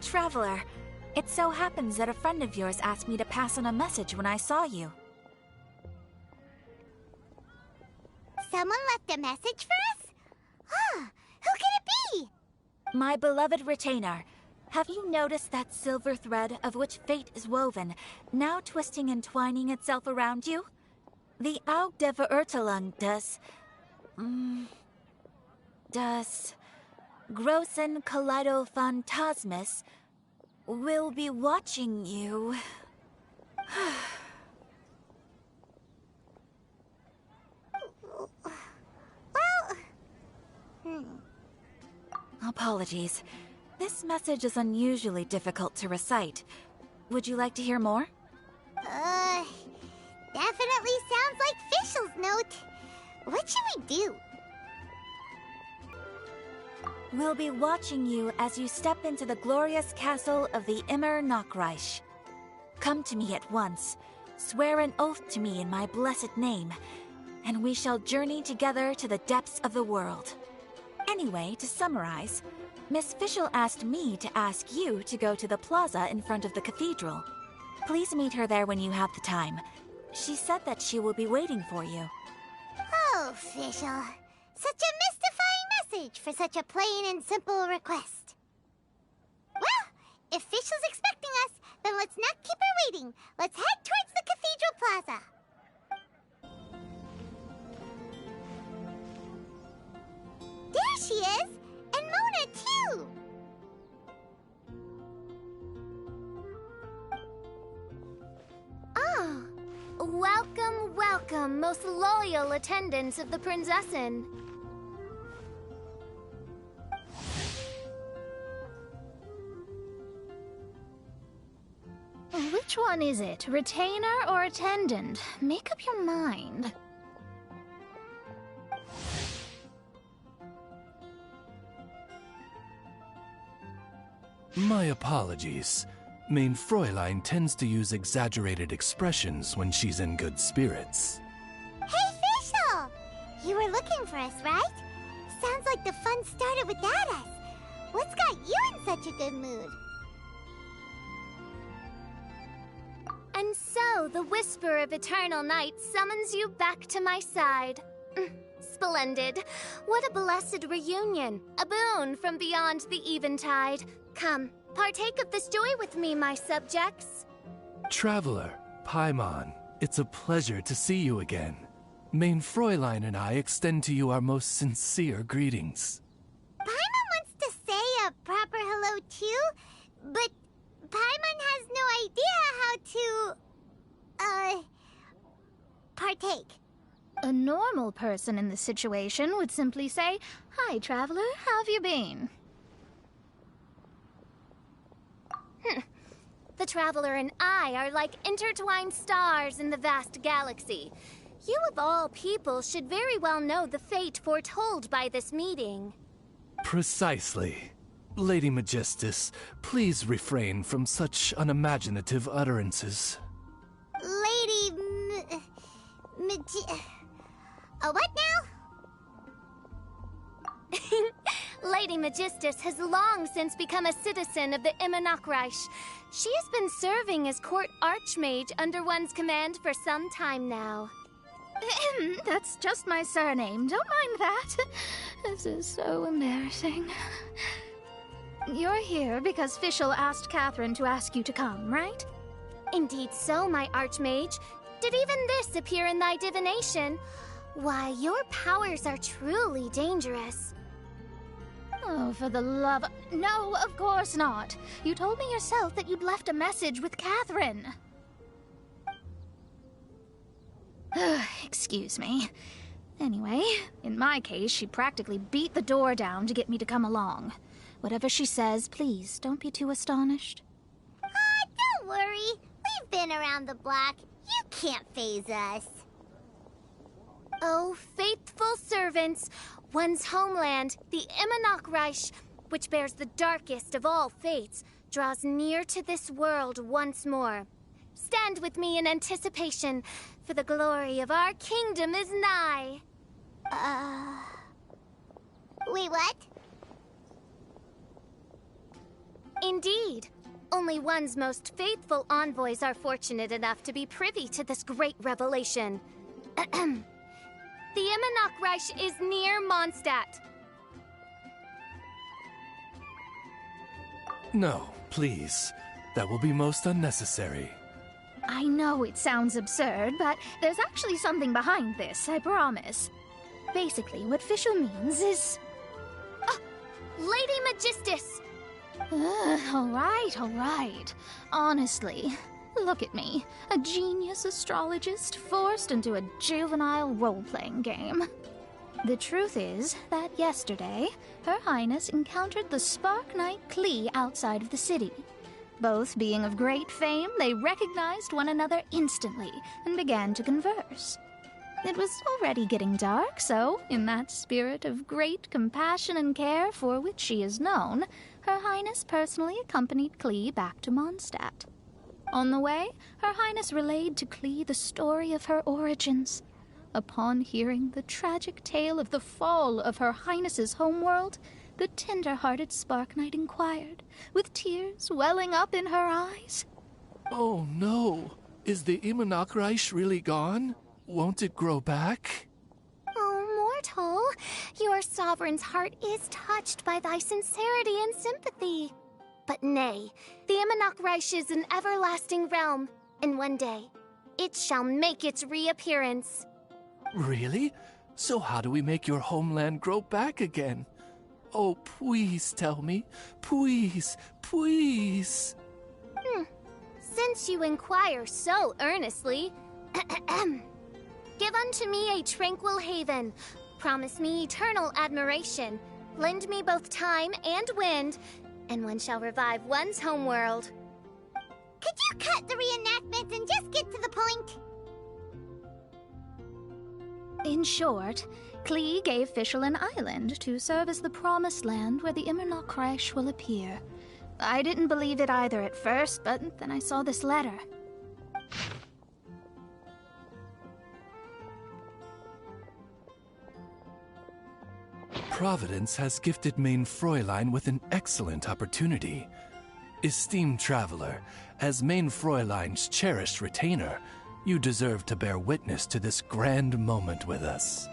Traveler. It so happens that a friend of yours asked me to pass on a message when I saw you. Someone left a message for us? Huh, who could it be? My beloved retainer. Have you noticed that silver thread of which fate is woven, now twisting and twining itself around you? The Aug der Verurteilung does Großen Kaleido-Phantasmus will be watching you. Apologies. This message is unusually difficult to recite. Would you like to hear more? Definitely sounds like Fischl's note. What should we do? We'll be watching you as you step into the glorious castle of the Immer Nachreich. Come to me at once, swear an oath to me in my blessed name, and we shall journey together to the depths of the world. Anyway, to summarize, Miss Fischl asked me to ask you to go to the plaza in front of the cathedral. Please meet her there when you have the time. She said that she will be waiting for you. Oh, Fischl. Such a mystifying message for such a plain and simple request. Well, if Fischl's expecting us, then let's not keep her waiting. Let's head towards the cathedral plaza. There she is! And Mona, too! Ah, welcome, welcome, most loyal attendants of the Prinzessin. Which one is it, retainer or attendant? Make up your mind. My apologies. Mein Fräulein tends to use exaggerated expressions when she's in good spirits. Hey, Fischl! You were looking for us, right? Sounds like the fun started without us. What's got you in such a good mood? And so, the whisper of eternal night summons you back to my side. Splendid. What a blessed reunion. A boon from beyond the eventide. Come, partake of this joy with me, my subjects. Traveler, Paimon, it's a pleasure to see you again. Mein Fräulein and I extend to you our most sincere greetings. Paimon wants to say a proper hello too, but Paimon has no idea how to, partake. A normal person in this situation would simply say, "Hi, traveler, how have you been?" The traveler and I are like intertwined stars in the vast galaxy. You of all people should very well know the fate foretold by this meeting. Precisely. Lady Magistus, please refrain from such unimaginative utterances. Lady what now? Lady Magistus has long since become a citizen of the Immer Nachreich. She has been serving as court archmage under one's command for some time now. That's just my surname. Don't mind that. This is so embarrassing. You're here because Fischl asked Catherine to ask you to come, right? Indeed so, my archmage. Did even this appear in thy divination? Why, your powers are truly dangerous. Oh, for the love... No, of course not. You told me yourself that you'd left a message with Catherine. Excuse me. Anyway, in my case, she practically beat the door down to get me to come along. Whatever she says, please, don't be too astonished. Don't worry. We've been around the block. You can't faze us. Oh, faithful servants, one's homeland, the Immer Nachreich, which bears the darkest of all fates, draws near to this world once more. Stand with me in anticipation, for the glory of our kingdom is nigh. Wait, what? Indeed. Only one's most faithful envoys are fortunate enough to be privy to this great revelation. The Immernachtreich is near Mondstadt. No, please. That will be most unnecessary. I know it sounds absurd, but there's actually something behind this, I promise. Basically, what Fischl means is... Lady Magistus! All right. Honestly, look at me. A genius astrologist forced into a juvenile role-playing game. The truth is that yesterday, Her Highness encountered the Spark Knight Klee outside of the city. Both being of great fame, they recognized one another instantly and began to converse. It was already getting dark, so, in that spirit of great compassion and care for which she is known, Her Highness personally accompanied Klee back to Mondstadt. On the way, Her Highness relayed to Klee the story of her origins. Upon hearing the tragic tale of the fall of Her Highness's homeworld, the tender-hearted Spark Knight inquired, with tears welling up in her eyes. Oh no! Is the Immernachtreich really gone? Won't it grow back? Oh, mortal, your sovereign's heart is touched by thy sincerity and sympathy. But nay, the Immernachtreich is an everlasting realm, and one day, it shall make its reappearance. Really? So how do we make your homeland grow back again? Oh, please tell me. Please, please. Since you inquire so earnestly, give unto me a tranquil haven. Promise me eternal admiration. Lend me both time and wind, and one shall revive one's homeworld. Could you cut the reenactment and just get to the point? In short, Klee gave Fischl an island to serve as the promised land where the Immernachtreich will appear. I didn't believe it either at first, but then I saw this letter. Providence has gifted Main Fräulein with an excellent opportunity. Esteemed traveler, as Main Fräulein's cherished retainer, you deserve to bear witness to this grand moment with us.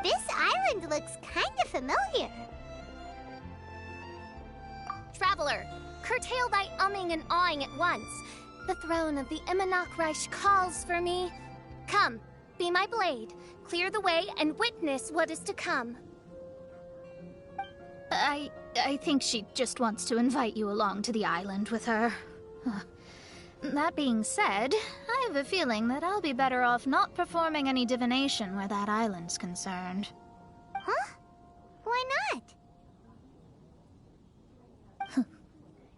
This island looks kinda familiar. Traveler, curtail thy umming and awing at once. The throne of the Immernachtreich calls for me. Come, be my blade, clear the way, and witness what is to come. I think she just wants to invite you along to the island with her. That being said, I have a feeling that I'll be better off not performing any divination where that island's concerned. Huh? Why not?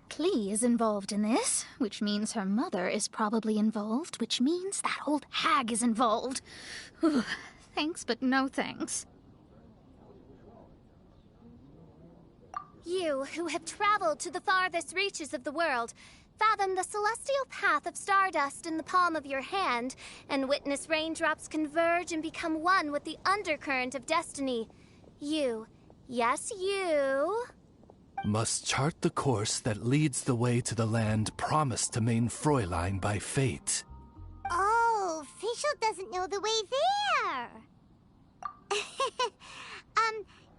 Klee is involved in this, which means her mother is probably involved, which means that old hag is involved. Thanks, but no thanks. You, who have traveled to the farthest reaches of the world, fathom the celestial path of stardust in the palm of your hand, and witness raindrops converge and become one with the undercurrent of destiny. You, yes you... must chart the course that leads the way to the land promised to Main Fräulein by fate. Oh, Fischl doesn't know the way there.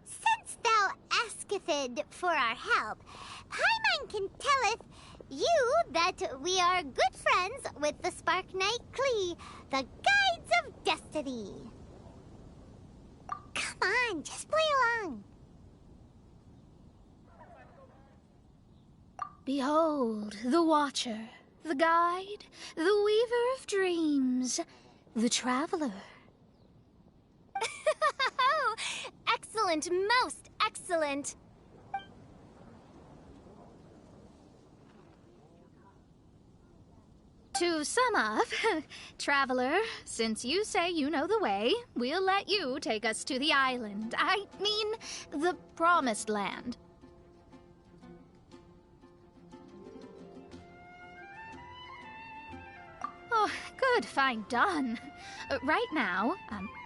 Since thou asketh for our help, Paimon can telleth you that we are good friends with the Spark Knight Klee, the Guides of Destiny. Come on, just play along. Behold, the Watcher, the Guide, the Weaver of Dreams, the Traveler. Excellent, most excellent. To sum up, Traveler, since you say you know the way, we'll let you take us to the island. I mean, the Promised Land. Oh, good, fine, done. Right now,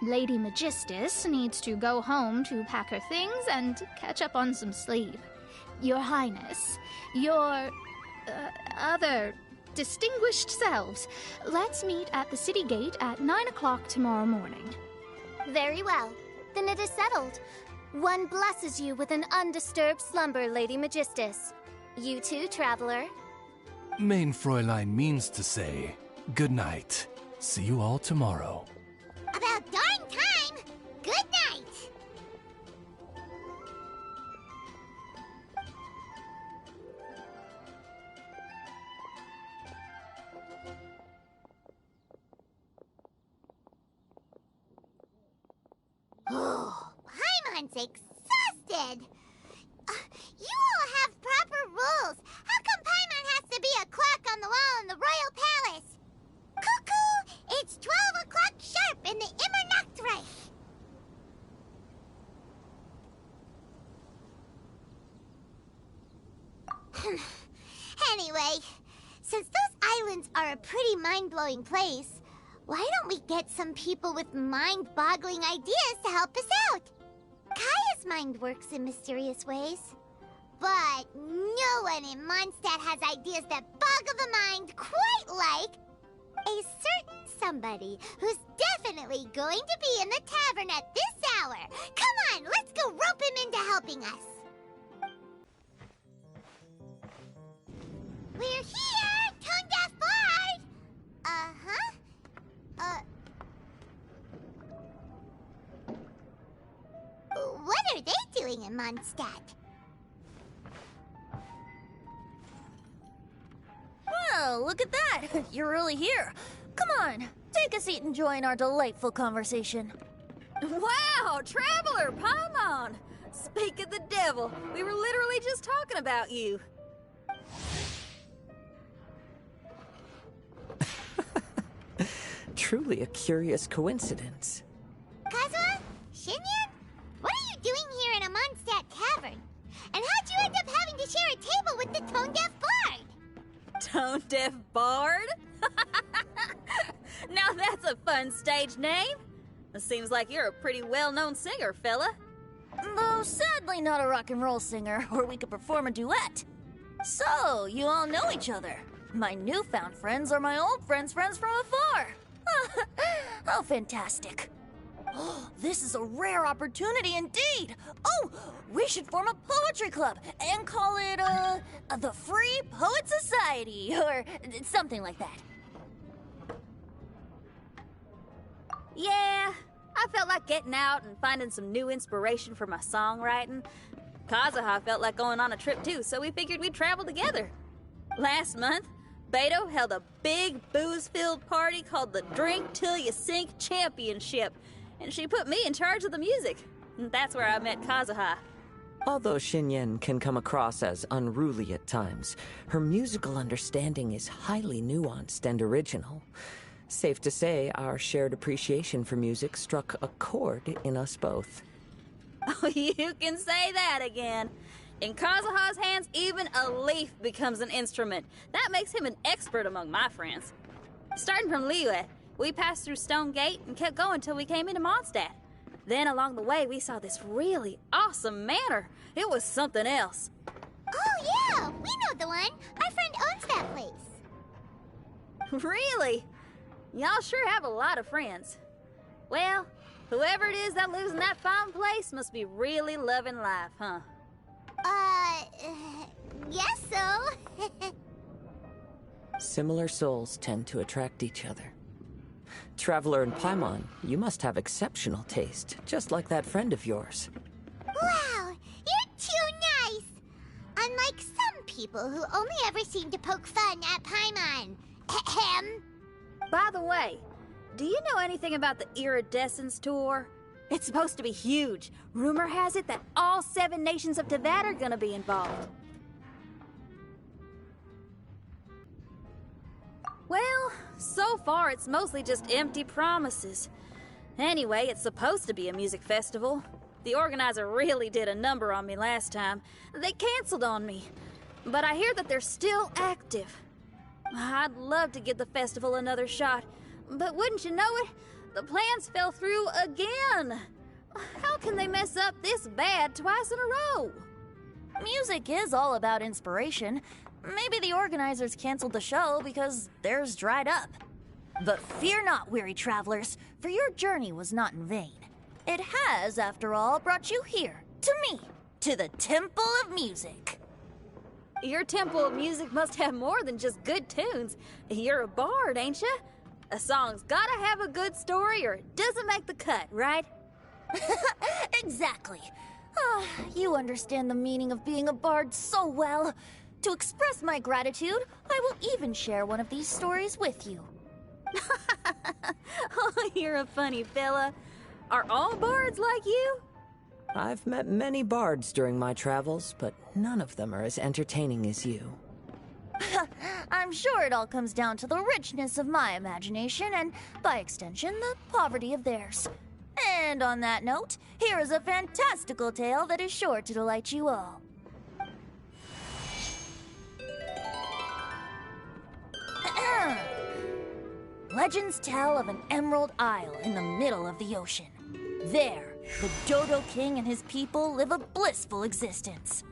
Lady Magistus needs to go home to pack her things and catch up on some sleep. Your Highness, your other distinguished selves, let's meet at the city gate at 9 o'clock tomorrow morning. Very well. Then it is settled. One blesses you with an undisturbed slumber, Lady Magistus. You too, traveler. Main Fräulein means to say, good night. See you all tomorrow. About darn time! Good night! Oh, Paimon's exhausted! You all have proper rules. How come Paimon has to be a clock on the wall in the royal palace? Cuckoo! It's 12 o'clock sharp in the Immernachtreich! Anyway, since those islands are a pretty mind-blowing place, why don't we get some people with mind-boggling ideas to help us out? Kaya's mind works in mysterious ways. But no one in Mondstadt has ideas that boggle the mind quite like a certain somebody who's definitely going to be in the tavern at this hour. Come on, let's go rope him into helping us. We're here, Tongue-Deaf Bard! What are they doing in Mondstadt? Well, look at that! You're really here. Come on, take a seat and join our delightful conversation. Wow, Traveler, Paimon! Speak of the devil, we were literally just talking about you. Truly a curious coincidence. Kazuha? Shinyan? What are you doing here in a Mondstadt tavern? And how'd you end up having to share a table with the Tone-Deaf Bard? Tone-Deaf Bard? Now that's a fun stage name. It seems like you're a pretty well-known singer, fella. Though sadly not a rock and roll singer, or we could perform a duet. So, you all know each other. My newfound friends are my old friends' friends from afar. How fantastic. This is a rare opportunity indeed. Oh, we should form a poetry club and call it, the Free Poet Society, or something like that. Yeah, I felt like getting out and finding some new inspiration for my songwriting. Kazuha felt like going on a trip too, so we figured we'd travel together. Last month, Beto held a big booze-filled party called the Drink Till You Sink Championship, and she put me in charge of the music. And that's where I met Kazuha. Although Shinyen can come across as unruly at times, her musical understanding is highly nuanced and original. Safe to say, our shared appreciation for music struck a chord in us both. Oh, you can say that again. In Kazuha's hands, even a leaf becomes an instrument. That makes him an expert among my friends. Starting from Liyue, we passed through Stone Gate and kept going till we came into Mondstadt. Then along the way, we saw this really awesome manor. It was something else. Oh yeah, we know the one. Our friend owns that place. Really? Y'all sure have a lot of friends. Well, whoever it is that lives in that fine place must be really loving life, huh? Guess so. Similar souls tend to attract each other. Traveler and Paimon, you must have exceptional taste, just like that friend of yours. Wow, you're too nice. Unlike some people who only ever seem to poke fun at Paimon. Ahem. By the way, do you know anything about the Iridescence Tour? It's supposed to be huge. Rumor has it that all 7 nations of Teyvat are gonna be involved. Well, so far it's mostly just empty promises. Anyway, it's supposed to be a music festival. The organizer really did a number on me last time. They canceled on me. But I hear that they're still active. I'd love to give the festival another shot. But wouldn't you know it? The plans fell through again. How can they mess up this bad twice in a row? Music is all about inspiration. Maybe the organizers canceled the show because theirs dried up. But fear not, weary travelers, for your journey was not in vain. It has, after all, brought you here, to me, to the Temple of Music. Your Temple of Music must have more than just good tunes. You're a bard, ain't ya? A song's gotta have a good story or it doesn't make the cut, right? Exactly. You understand the meaning of being a bard so well. To express my gratitude, I will even share one of these stories with you. Oh, you're a funny fella. Are all bards like you? I've met many bards during my travels, but none of them are as entertaining as you. I'm sure it all comes down to the richness of my imagination and, by extension, the poverty of theirs. And on that note, here is a fantastical tale that is sure to delight you all. Legends tell of an emerald isle in the middle of the ocean. There, the Dodo King and his people live a blissful existence.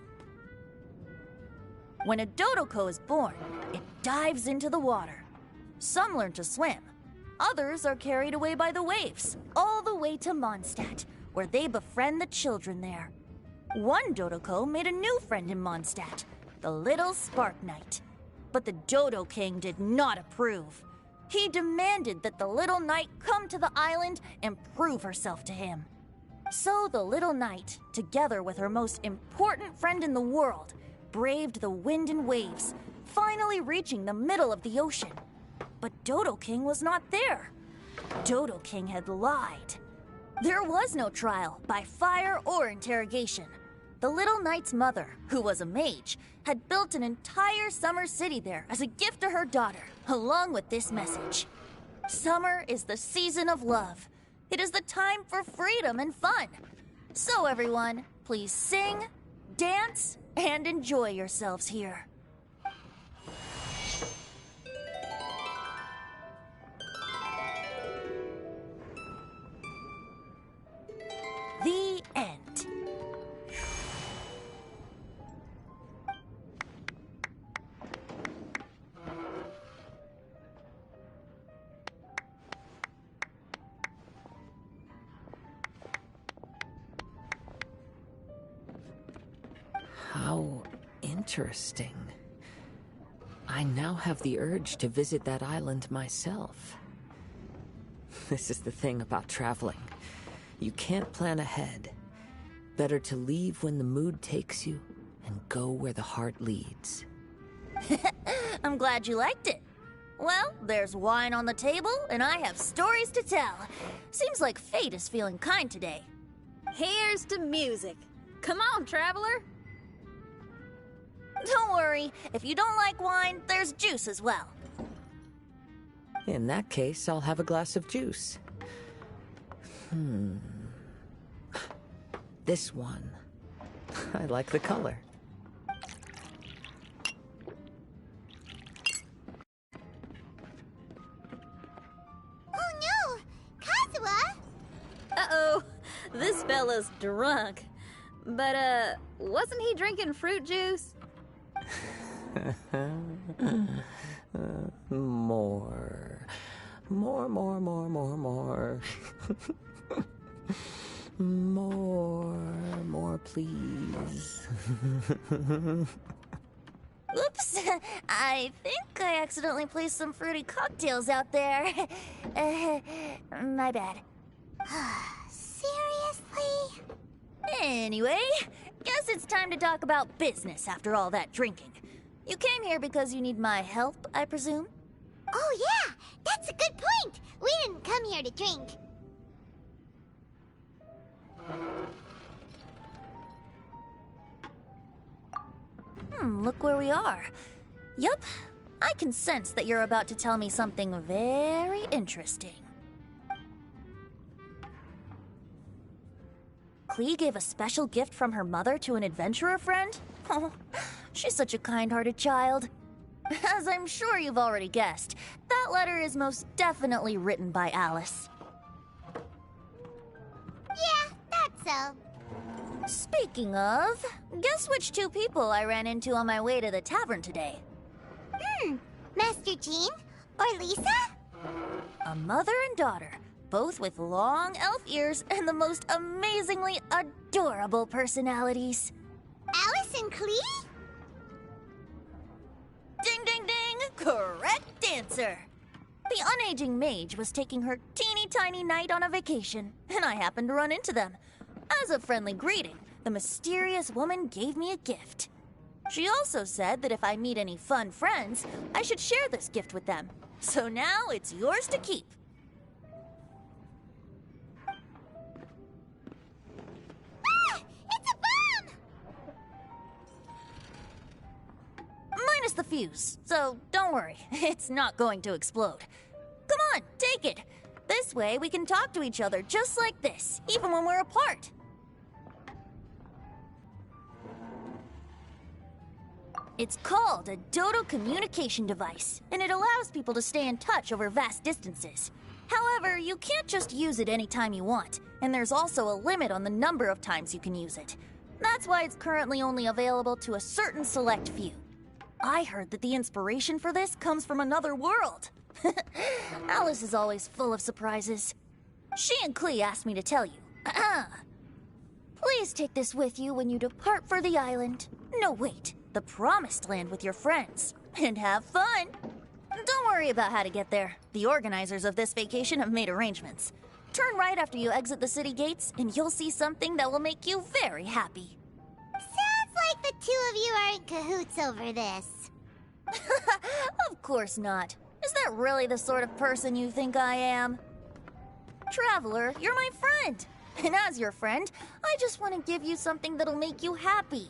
When a Dodoko is born, it dives into the water. Some learn to swim. Others are carried away by the waves, all the way to Mondstadt, where they befriend the children there. One Dodoko made a new friend in Mondstadt, the little Spark Knight. But the Dodo King did not approve. He demanded that the little knight come to the island and prove herself to him. So the little knight, together with her most important friend in the world, braved the wind and waves, finally reaching the middle of the ocean. But Dodo King was not there. Dodo King had lied. There was no trial by fire or interrogation. The little knight's mother, who was a mage, had built an entire summer city there as a gift to her daughter, along with this message. Summer is the season of love. It is the time for freedom and fun. So everyone, please sing, dance, and enjoy yourselves here. The end. How interesting. I now have the urge to visit that island myself. This is the thing about traveling. You can't plan ahead. Better to leave when the mood takes you and go where the heart leads. I'm glad you liked it. Well, there's wine on the table, and I have stories to tell. Seems like fate is feeling kind today. Here's to music. Come on, traveler. Don't worry, if you don't like wine, there's juice as well. In that case, I'll have a glass of juice. This one. I like the color. Oh no! Kazuha! Uh-oh, this fella's drunk. But, wasn't he drinking fruit juice? More. More. More, please. Oops, I think I accidentally placed some fruity cocktails out there. My bad. Seriously? Anyway, guess it's time to talk about business after all that drinking. You came here because you need my help, I presume? Oh yeah, that's a good point. We didn't come here to drink. Look where we are. Yup, I can sense that you're about to tell me something very interesting. Klee gave a special gift from her mother to an adventurer friend? Oh, she's such a kind-hearted child. As I'm sure you've already guessed, that letter is most definitely written by Alice. Yeah, that's so. Speaking of, guess which two people I ran into on my way to the tavern today? Master Jean? Or Lisa? A mother and daughter, both with long elf ears and the most amazingly adorable personalities. Alice and Klee? Ding, ding, ding! Correct answer! The unaging mage was taking her teeny tiny knight on a vacation, and I happened to run into them. As a friendly greeting, the mysterious woman gave me a gift. She also said that if I meet any fun friends, I should share this gift with them. So now it's yours to keep. Ah! It's a bomb! Minus the fuse, so don't worry, it's not going to explode. Come on, take it. This way we can talk to each other just like this, even when we're apart. It's called a Dodo communication device, and it allows people to stay in touch over vast distances. However, you can't just use it anytime you want, and there's also a limit on the number of times you can use it. That's why it's currently only available to a certain select few. I heard that the inspiration for this comes from another world. Alice is always full of surprises. She and Klee asked me to tell you. Please take this with you when you depart for the island. No, wait. The Promised Land with your friends. And have fun. Don't worry about how to get there. The organizers of this vacation have made arrangements. Turn right after you exit the city gates, and you'll see something that will make you very happy. Sounds like the two of you are in cahoots over this. Of course not. Is that really the sort of person you think I am? Traveler, you're my friend. And as your friend, I just want to give you something that'll make you happy.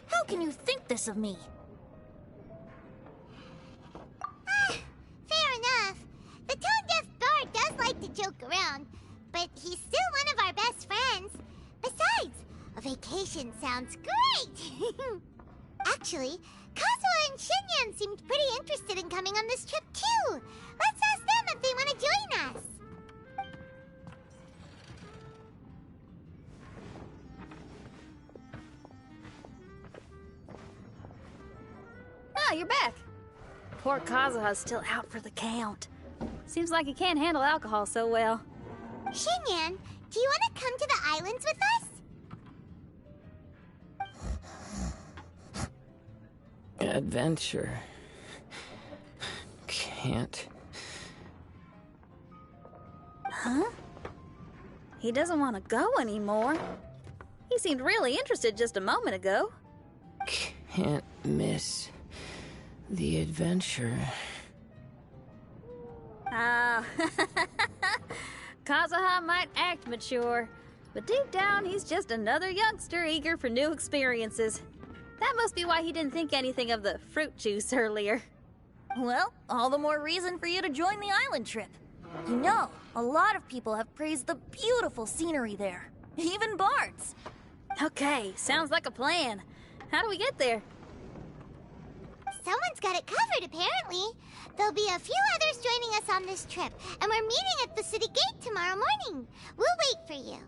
How can you think this of me? Fair enough. The tone-deaf bard does like to joke around, but he's still one of our best friends. Besides, a vacation sounds great! Actually, Kazuha and Shinyan seemed pretty interested in coming on this trip too. Let's ask them if they want to join us. Ah, you're back. Poor Kazuha's still out for the count. Seems like he can't handle alcohol so well. Shinyan, do you want to come to the islands with us? Adventure. Can't. Huh? He doesn't want to go anymore. He seemed really interested just a moment ago. Can't miss the adventure. Ah, Kazuha might act mature, but deep down he's just another youngster eager for new experiences. That must be why he didn't think anything of the fruit juice earlier. Well, all the more reason for you to join the island trip. You know, a lot of people have praised the beautiful scenery there. Even bards. Okay, sounds like a plan. How do we get there? Someone's got it covered, apparently. There'll be a few others joining us on this trip, and we're meeting at the city gate tomorrow morning. We'll wait for you.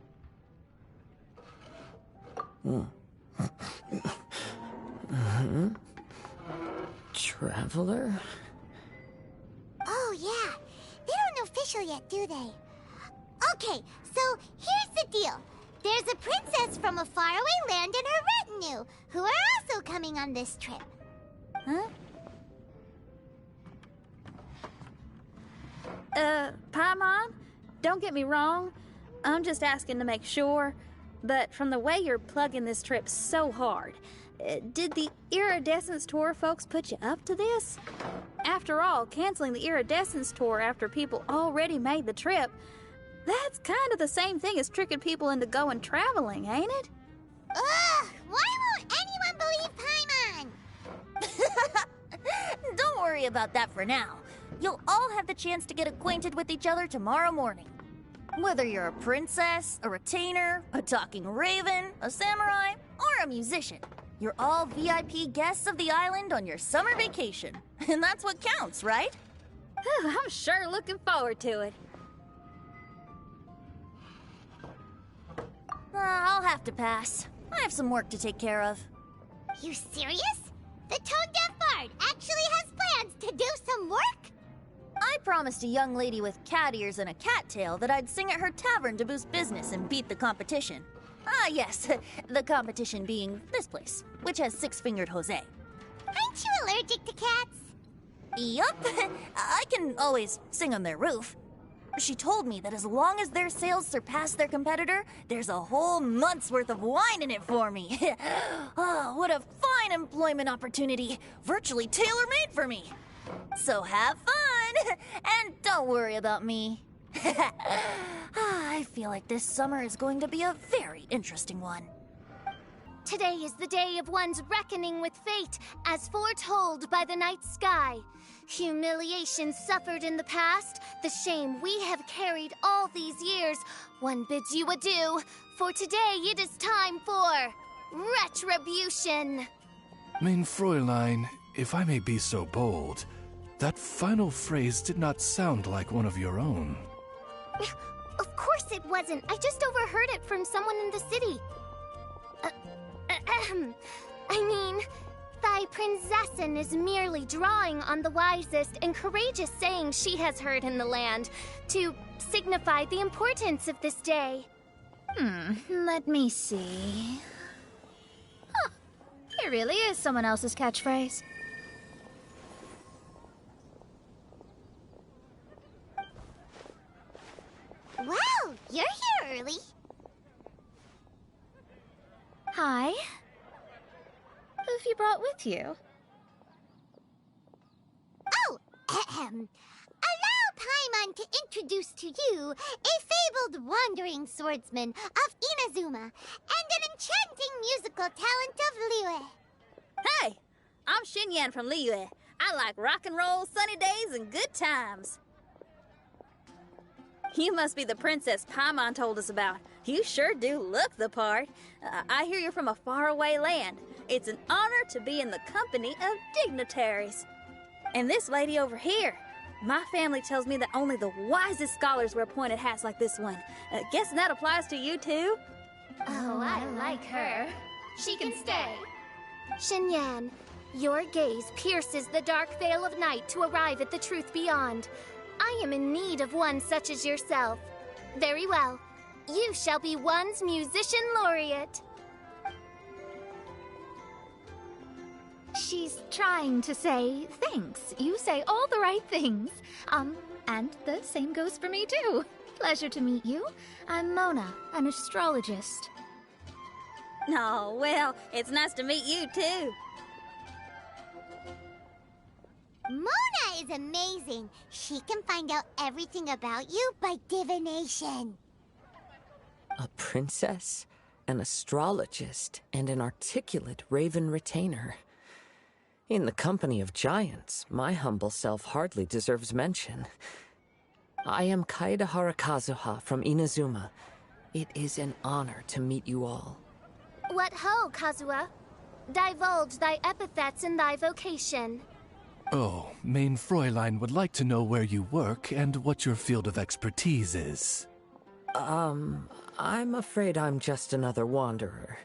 Traveler? Oh, yeah. They don't know official yet, do they? Okay, so here's the deal. There's a princess from a faraway land and her retinue, who are also coming on this trip. Huh? Paimon, don't get me wrong. I'm just asking to make sure. But from the way you're plugging this trip so hard, did the Iridescence Tour folks put you up to this? After all, canceling the Iridescence Tour after people already made the trip, that's kind of the same thing as tricking people into going traveling, ain't it? Ugh! Why won't anyone believe Paimon? Don't worry about that for now. You'll all have the chance to get acquainted with each other tomorrow morning. Whether you're a princess, a retainer, a talking raven, a samurai, or a musician, you're all VIP guests of the island on your summer vacation. And that's what counts, right? I'm sure looking forward to it. I'll have to pass. I have some work to take care of. You serious? The tone-deaf bard actually has plans to do some work? I promised a young lady with cat ears and a cattail that I'd sing at her tavern to boost business and beat the competition. Ah, yes, the competition being this place, which has six-fingered Jose. Aren't you allergic to cats? Yup, I can always sing on their roof. She told me that as long as their sales surpass their competitor, there's a whole month's worth of wine in it for me. Oh, what a fine employment opportunity, virtually tailor-made for me. So have fun, and don't worry about me. I feel like this summer is going to be a very interesting one. Today is the day of one's reckoning with fate, as foretold by the night sky. Humiliation suffered in the past, the shame we have carried all these years. One bids you adieu, for today it is time for retribution. Mein Fräulein, if I may be so bold, that final phrase did not sound like one of your own. Of course it wasn't. I just overheard it from someone in the city. I mean, thy prinzessin is merely drawing on the wisest and courageous sayings she has heard in the land to signify the importance of this day. Let me see. Huh, it really is someone else's catchphrase. Wow, you're here early. Hi. Who have you brought with you? Oh, allow Paimon to introduce to you a fabled wandering swordsman of Inazuma and an enchanting musical talent of Liyue. Hey, I'm Xinyan from Liyue. I like rock and roll, sunny days, and good times. You must be the princess Paimon told us about. You sure do look the part. I hear you're from a faraway land. It's an honor to be in the company of dignitaries. And this lady over here, my family tells me that only the wisest scholars wear pointed hats like this one. Guessing that applies to you too? Oh, I like her. She can stay. Xinyan, your gaze pierces the dark veil of night to arrive at the truth beyond. I am in need of one such as yourself. Very well. You shall be one's musician laureate. She's trying to say thanks. You say all the right things. And the same goes for me too. Pleasure to meet you. I'm Mona, an astrologist. Oh, well, it's nice to meet you too. Mona is amazing. She can find out everything about you by divination. A princess, an astrologist, and an articulate raven retainer. In the company of giants, my humble self hardly deserves mention. I am Kaedehara Kazuha from Inazuma. It is an honor to meet you all. What ho, Kazuha? Divulge thy epithets and thy vocation. Oh, Mein Fräulein would like to know where you work and what your field of expertise is. I'm afraid I'm just another wanderer.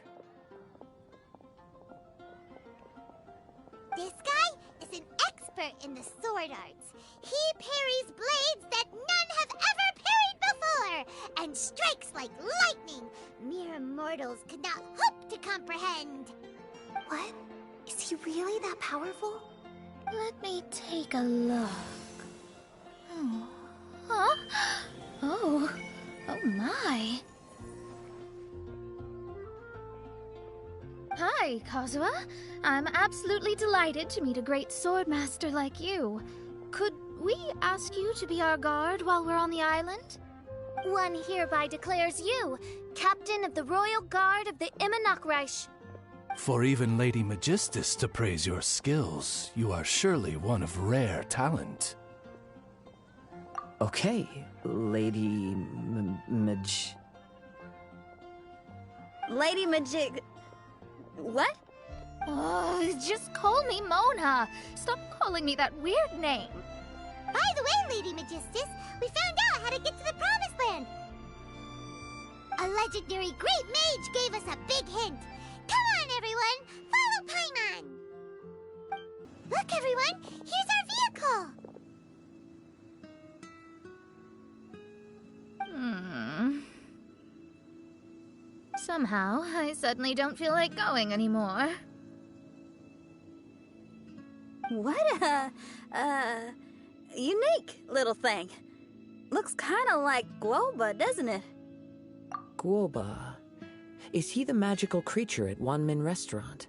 This guy is an expert in the sword arts. He parries blades that none have ever parried before, and strikes like lightning mere mortals could not hope to comprehend. What? Is he really that powerful? Let me take a look. Oh. Huh? Oh my. Hi, Kazuha. I'm absolutely delighted to meet a great swordmaster like you. Could we ask you to be our guard while we're on the island? One hereby declares you captain of the Royal Guard of the Immernachtreich. For even Lady Magistus to praise your skills, you are surely one of rare talent. Okay, Lady Lady Majig... What? Oh, just call me Mona. Stop calling me that weird name. By the way, Lady Magistus, we found out how to get to the Promised Land. A legendary great mage gave us a big hint. Look, everyone! Here's our vehicle! Somehow, I suddenly don't feel like going anymore. What a, unique little thing. Looks kind of like Guoba, doesn't it? Guoba. Is he the magical creature at Wanmin Restaurant?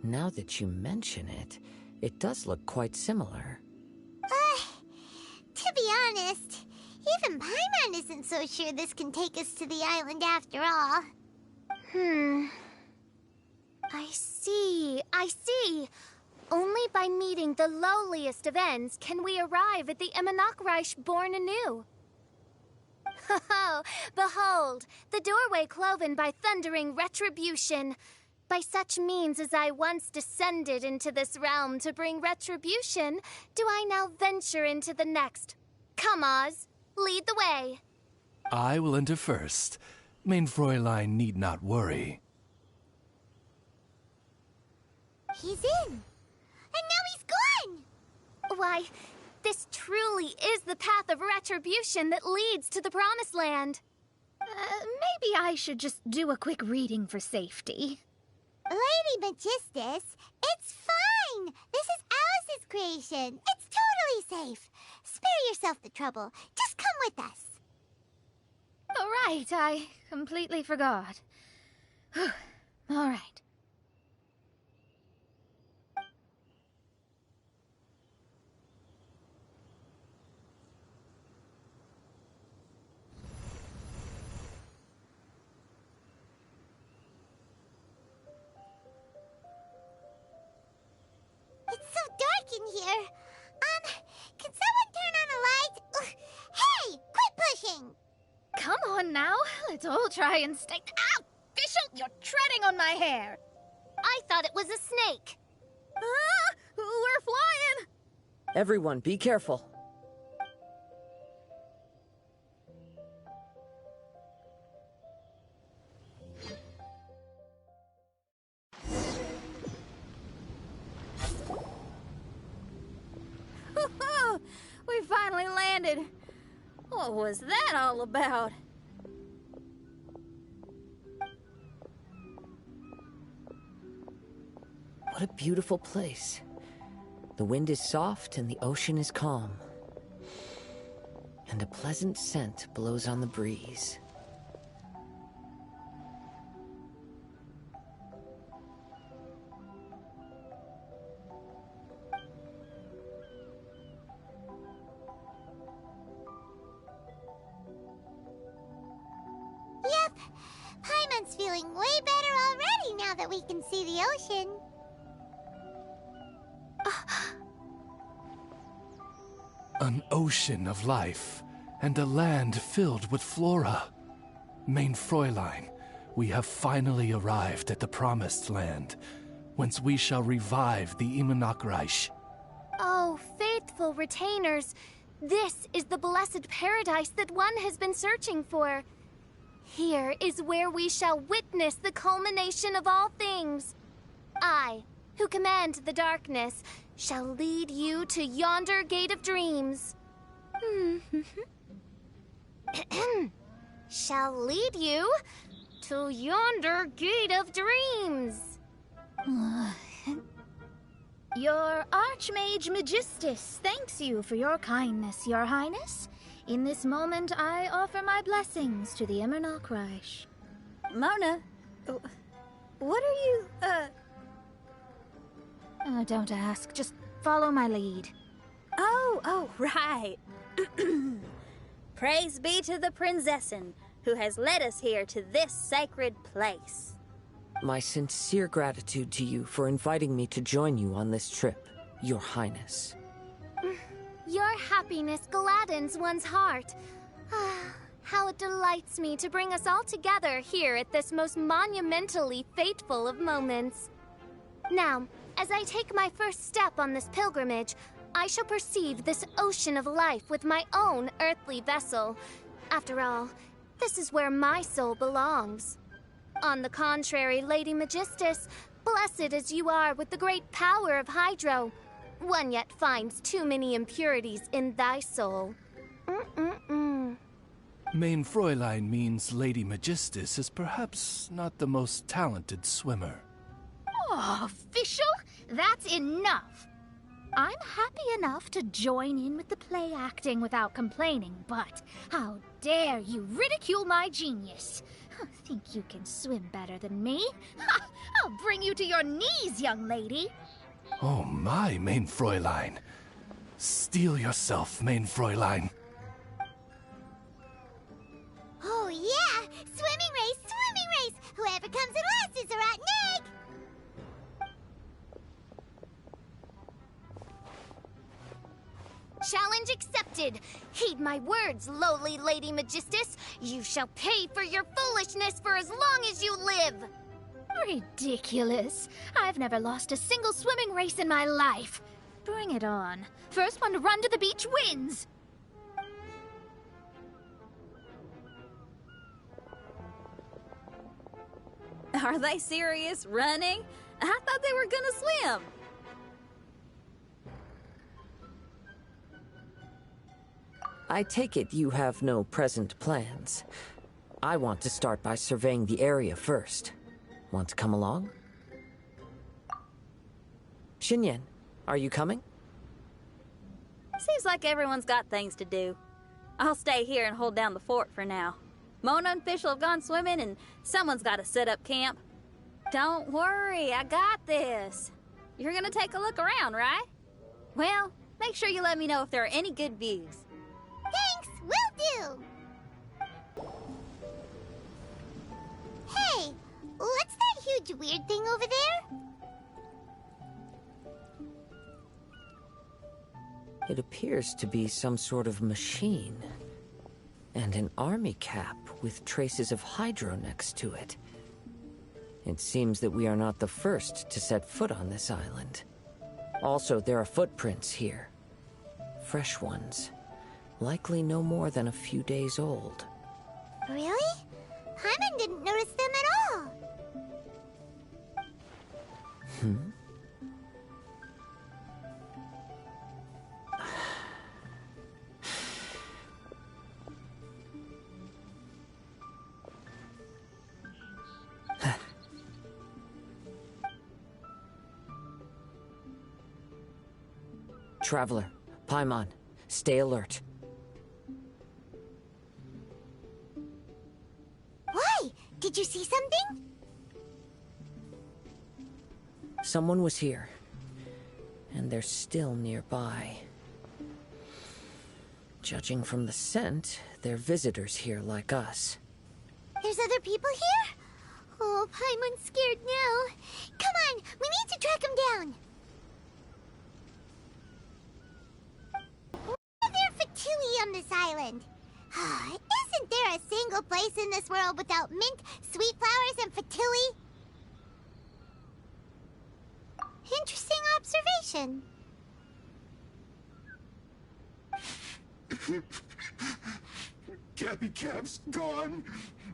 Now that you mention it, it does look quite similar. To be honest, even Paimon isn't so sure this can take us to the island after all. I see. Only by meeting the lowliest of ends can we arrive at the Immernachtreich born anew. Oh, behold, the doorway cloven by thundering retribution. By such means as I once descended into this realm to bring retribution, do I now venture into the next. Come, Oz, lead the way. I will enter first. Main Fräulein need not worry. He's in! And now he's gone! Why, this truly is the path of retribution that leads to the Promised Land. Maybe I should just do a quick reading for safety. Lady Magistus, it's fine! This is Alice's creation. It's totally safe. Spare yourself the trouble. Just come with us. All right, I completely forgot. All right. It's so dark in here. Can someone turn on a light? Ugh. Hey, quit pushing! Come on now, let's all try and stay. Ow! Fischl, you're treading on my hair! I thought it was a snake. Ah, we're flying! Everyone, be careful. We finally landed. What was that all about? What a beautiful place. The wind is soft and the ocean is calm. And a pleasant scent blows on the breeze. Yep. Paimon's feeling way better already now that we can see the ocean. An ocean of life, and a land filled with flora. Main Fräulein, we have finally arrived at the Promised Land, whence we shall revive the Immernachtreich. Oh, faithful retainers, this is the blessed paradise that one has been searching for. Here is where we shall witness the culmination of all things. I, who command the darkness, shall lead you to yonder gate of dreams. Shall lead you to yonder gate of dreams. Your Archmage Magistus thanks you for your kindness, Your Highness. In this moment, I offer my blessings to the Immernachtreich. Mona, what are you, Don't ask, just follow my lead. Oh, right. Praise be to the Prinzessin, who has led us here to this sacred place. My sincere gratitude to you for inviting me to join you on this trip, Your Highness. Your happiness gladdens one's heart. How it delights me to bring us all together here at this most monumentally fateful of moments. Now, as I take my first step on this pilgrimage, I shall perceive this ocean of life with my own earthly vessel. After all, this is where my soul belongs. On the contrary, Lady Magistus, Blessed as you are with the great power of Hydro, one yet finds too many impurities in thy soul. Main Fräulein means Lady Magistus is perhaps not the most talented swimmer. Oh, official? That's enough. I'm happy enough to join in with the play acting without complaining, but how dare you ridicule my genius? Think you can swim better than me? Ha! I'll bring you to your knees, young lady. Oh my, Main Fräulein. Steel yourself, Main Fräulein. Oh yeah! Swimming race! Swimming race! Whoever comes in last is a rotten egg! Challenge accepted. Heed my words, lowly Lady Magistus. You shall pay for your foolishness for as long as you live. Ridiculous. I've never lost a single swimming race in my life. Bring it on. First one to run to the beach wins. Are they serious? Running? I thought they were gonna swim. I take it you have no present plans. I want to start by surveying the area first. Want to come along? Xinyan, are you coming? Seems like everyone's got things to do. I'll stay here and hold down the fort for now. Mona and Fischl have gone swimming, and someone's got to set up camp. Don't worry, I got this. You're gonna take a look around, right? Well, make sure you let me know if there are any good views. Thanks, will do! Hey, what's that huge weird thing over there? It appears to be some sort of machine. And an army cap with traces of Hydro next to it. It seems that we are not the first to set foot on this island. Also, there are footprints here. Fresh ones. Likely no more than a few days old. Really? Hyman didn't notice them at all. Traveler, Paimon, stay alert. Why? Did you see something? Someone was here, and they're still nearby. Judging from the scent, they're visitors here like us. There's other people here? Oh, Paimon's scared now. Come on, we need to track him down. Why are there Fatui on this island? Isn't there a single place in this world without mint, sweet flowers, and Fatui? Interesting observation. Cappy Cap's gone.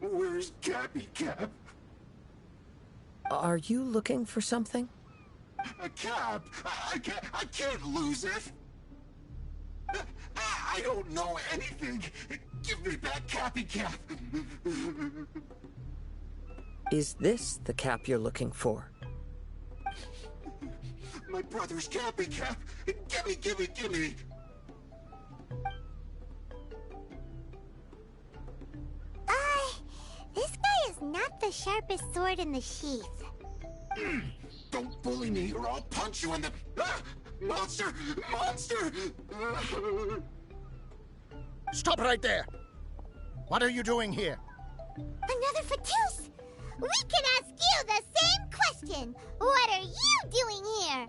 Where's Cappy Cap? Are you looking for something? A cap? I can't lose it. I don't know anything. Give me back Cappy Cap. Is this the cap you're looking for? My brother's Cappy Cap. Give me. This guy is not the sharpest sword in the sheath. Don't bully me or I'll punch you in the... Monster! Stop right there! What are you doing here? Another Fatus! We can ask you the same question! What are you doing here?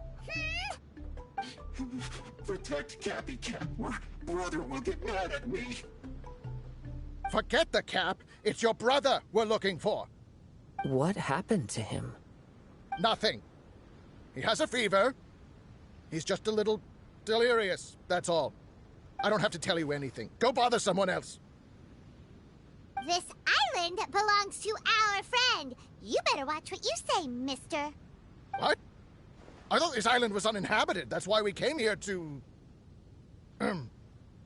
Protect Cappy Cap or brother will get mad at me. Forget the cap. It's your brother we're looking for. What happened to him? Nothing. He has a fever. He's just a little delirious, that's all. I don't have to tell you anything. Go bother someone else. This island belongs to our friend. You better watch what you say, mister. What? I thought this island was uninhabited. That's why we came here to...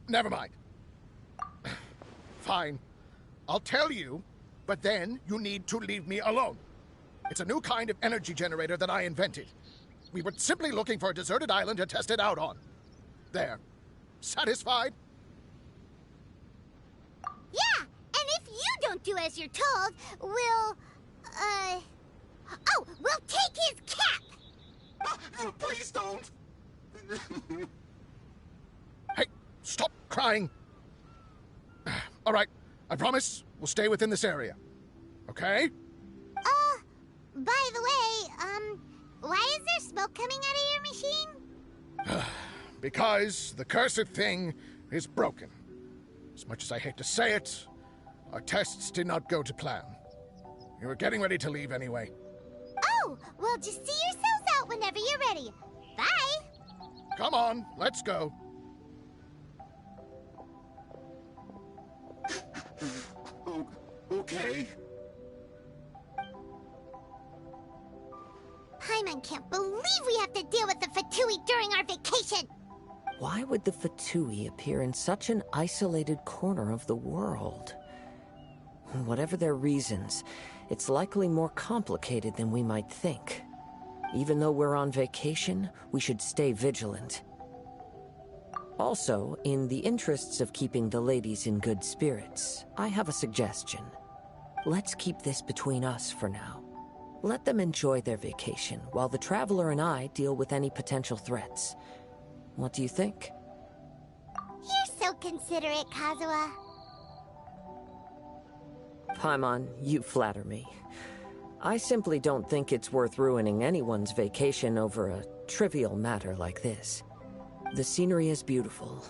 Never mind. Fine. I'll tell you, but then you need to leave me alone. It's a new kind of energy generator that I invented. We were simply looking for a deserted island to test it out on. There. Satisfied? Yeah, and if you don't do as you're told, we'll take his cap! Please don't! Hey, stop crying! All right, I promise we'll stay within this area. Okay? By the way, why is there smoke coming out of your machine? Because the cursed thing is broken. As much as I hate to say it, our tests did not go to plan. We were getting ready to leave anyway. Oh, well, just see yourselves out whenever you're ready. Bye! Come on, let's go. Okay. Paimon can't believe we have to deal with the Fatui during our vacation! Why would the Fatui appear in such an isolated corner of the world? Whatever their reasons, it's likely more complicated than we might think. Even though we're on vacation, we should stay vigilant. Also, in the interests of keeping the ladies in good spirits, I have a suggestion. Let's keep this between us for now. Let them enjoy their vacation, while the Traveler and I deal with any potential threats. What do you think? You're so considerate, Kazuha. Paimon, you flatter me. I simply don't think it's worth ruining anyone's vacation over a trivial matter like this. The scenery is beautiful.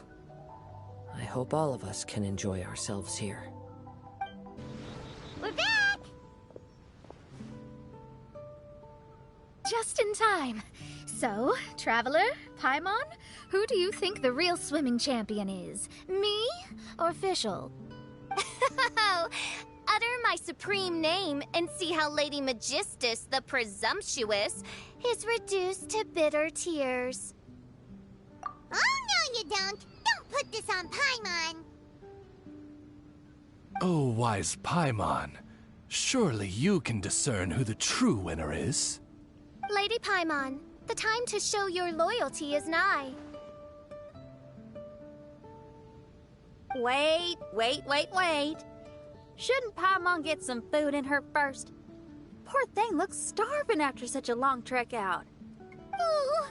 I hope all of us can enjoy ourselves here. We're back! Just in time. So, Traveler, Paimon, who do you think the real swimming champion is? Me or Fischl? Utter my supreme name and see how Lady Magistus, the presumptuous, is reduced to bitter tears. Oh, no you don't! Don't put this on Paimon! Oh, wise Paimon. Surely you can discern who the true winner is. Lady Paimon, the time to show your loyalty is nigh. Wait. Shouldn't Paimon get some food in her first? Poor thing looks starving after such a long trek out. Oh,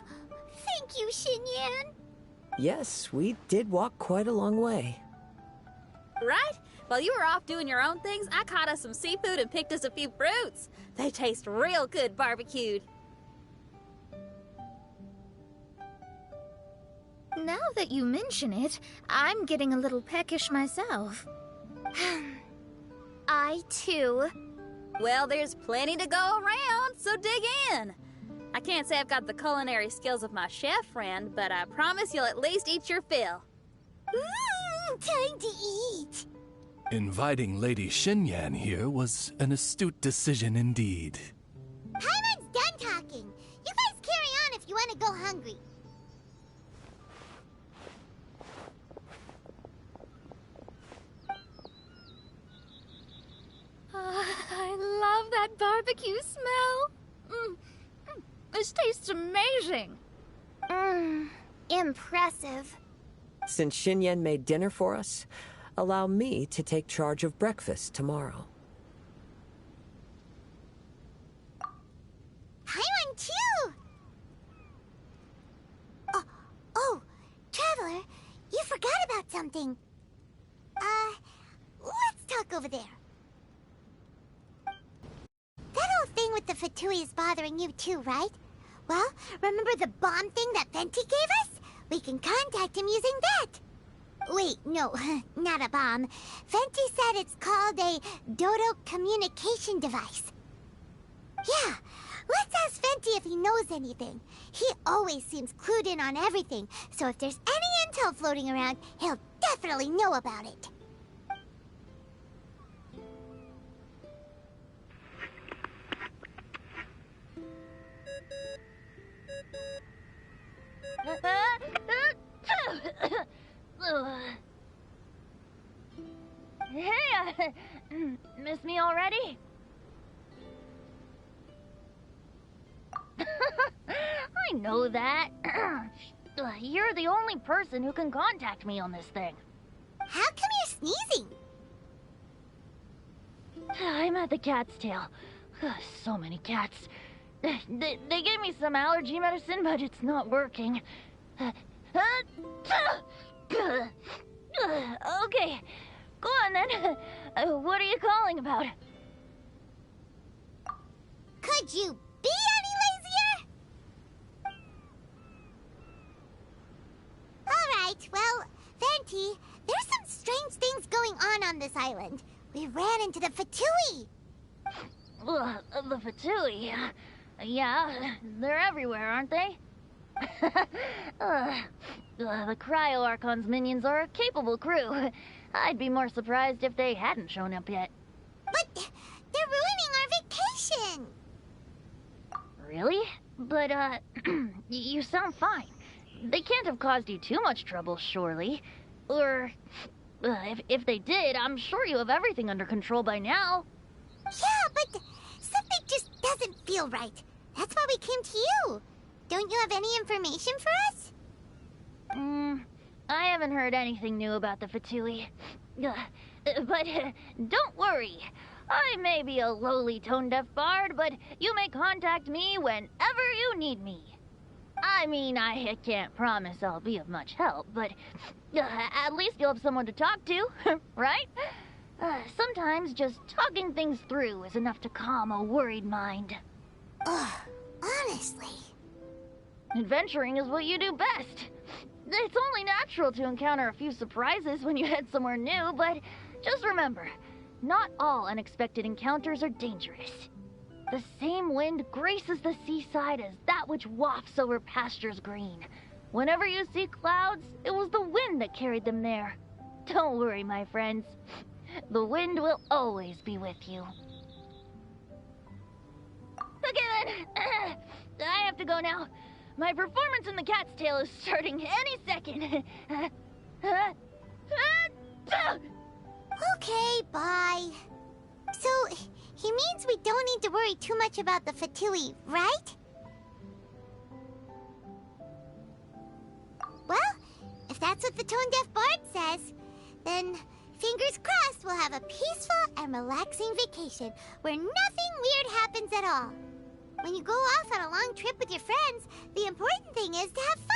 thank you, Xinyan. Yes, we did walk quite a long way. Right? While you were off doing your own things, I caught us some seafood and picked us a few fruits. They taste real good barbecued. Now that you mention it, I'm getting a little peckish myself. I, too. Well, there's plenty to go around, so dig in. I can't say I've got the culinary skills of my chef friend, but I promise you'll at least eat your fill. Time to eat. Inviting Lady Xinyan here was an astute decision indeed. Paimon's done talking. You guys carry on if you want to go hungry. I love that barbecue smell. This tastes amazing. Impressive. Since Xinyan made dinner for us, allow me to take charge of breakfast tomorrow. Paimon too! Oh, Traveler, you forgot about something. Let's talk over there. That old thing with the Fatui is bothering you too, right? Well, remember the bomb thing that Venti gave us? We can contact him using that. Wait, no, not a bomb. Venti said it's called a Dodo communication device. Yeah, let's ask Venti if he knows anything. He always seems clued in on everything, so if there's any intel floating around, he'll definitely know about it. Hey, miss me already? I know that. You're the only person who can contact me on this thing. How come you're sneezing? I'm at the cat's tail. So many cats. They gave me some allergy medicine, but it's not working. Okay, go on then. What are you calling about? Could you be any lazier? Alright, well, Venti, there's some strange things going on this island. We ran into the Fatui. The Fatui? Yeah, they're everywhere, aren't they? The Cryo Archon's minions are a capable crew. I'd be more surprised if they hadn't shown up yet. But they're ruining our vacation. Really? But, you sound fine. They can't have caused you too much trouble, surely. Or, if they did, I'm sure you have everything under control by now. Yeah, but something just doesn't feel right. That's why we came to you. Don't you have any information for us? I haven't heard anything new about the Fatui. But don't worry. I may be a lowly tone-deaf bard, but you may contact me whenever you need me. I mean, I can't promise I'll be of much help, but at least you'll have someone to talk to, right? Sometimes just talking things through is enough to calm a worried mind. Ugh, honestly. Adventuring is what you do best. It's only natural to encounter a few surprises when you head somewhere new, but just remember, not all unexpected encounters are dangerous. The same wind graces the seaside as that which wafts over pastures green. Whenever you see clouds, it was the wind that carried them there. Don't worry, my friends. The wind will always be with you. Okay then, I have to go now. My performance in the cat's tail is starting any second. Okay, bye. So, he means we don't need to worry too much about the Fatui, right? Well, if that's what the tone-deaf bard says, then fingers crossed we'll have a peaceful and relaxing vacation where nothing weird happens at all. When you go off on a long trip with your friends, the important thing is to have fun.